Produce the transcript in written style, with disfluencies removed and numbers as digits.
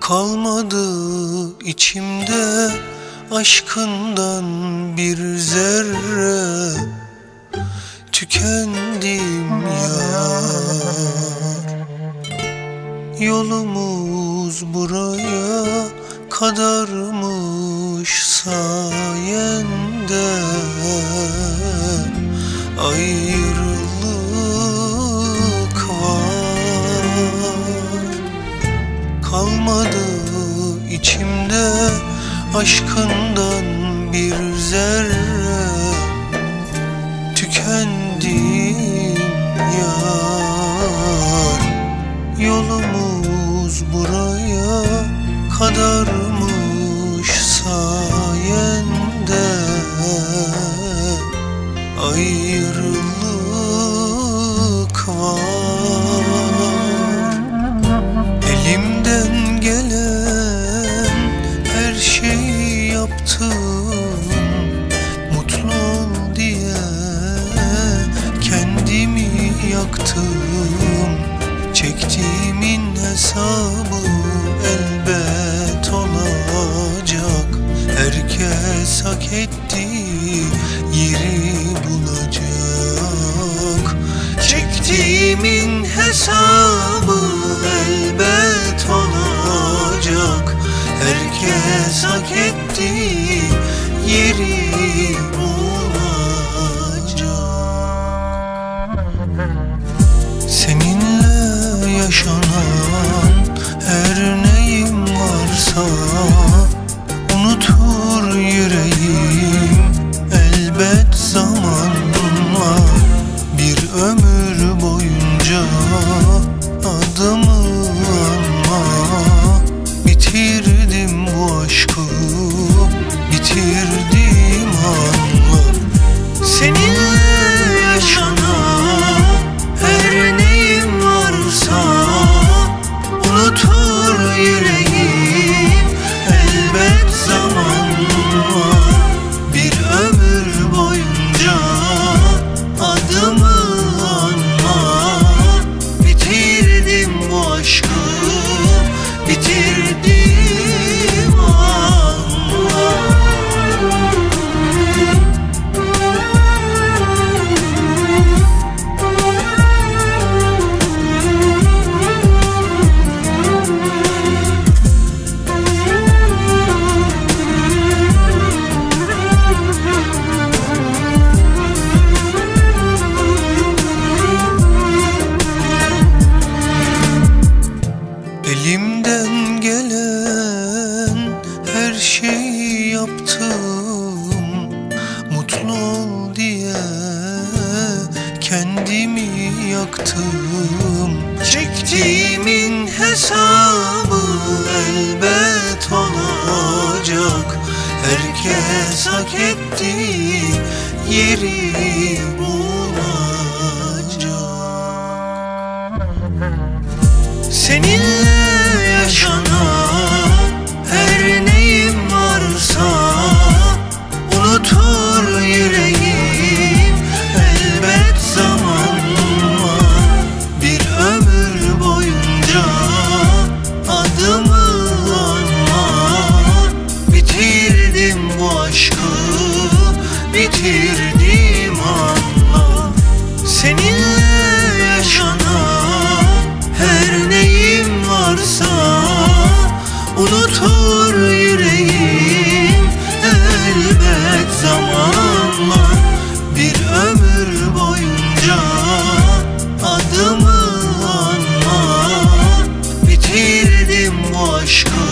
Kalmadı içimde aşkından bir zerre, tükendim yar. Yolumuz buraya kadarmış sayende, ayrılık var. Kalmadı içimde aşkından bir zerre, tükendim yar. Yolumuz buraya kadarmış sayende, ayrılık var. Elimden gelen her şeyi yaptım, mutlu ol diye kendimi yaktım. Çektiğimin hesabı elbet olacak. Herkes hak ettiği yeri bulacak. Çektiğimin hesabı elbet olacak. Herkes hak ettiği yeri bulacak. Seninle yaşanan her neyim varsa unutur yüreğim elbet zamanla. Bir ömür boyunca adımı anma. Bitirdim bu aşkı, bitirdim anla. Seninle yaşanan her neyim varsa unutur yüreğim elbet zamanla. Bir ömür boyunca adımı anma. Bitirdim bu aşkı, bitirdim anla. Elimden gelen her şeyi yaptım, mutlu ol diye kendimi yaktım. Çektiğimin hesabı elbet olacak. Herkes hak ettiği yeri bulacak. Seninle yaşanan her neyim varsa unutur yüreğim elbet zamanla. Bir ömür boyunca adımı anma. Bitirdim bu aşkı, bitirdim anla. Seninle yaşanan her neyim varsa unutur yüreğim elbet zamanla. Bir ömür boyunca adımı anma. Bitirdim bu aşkı,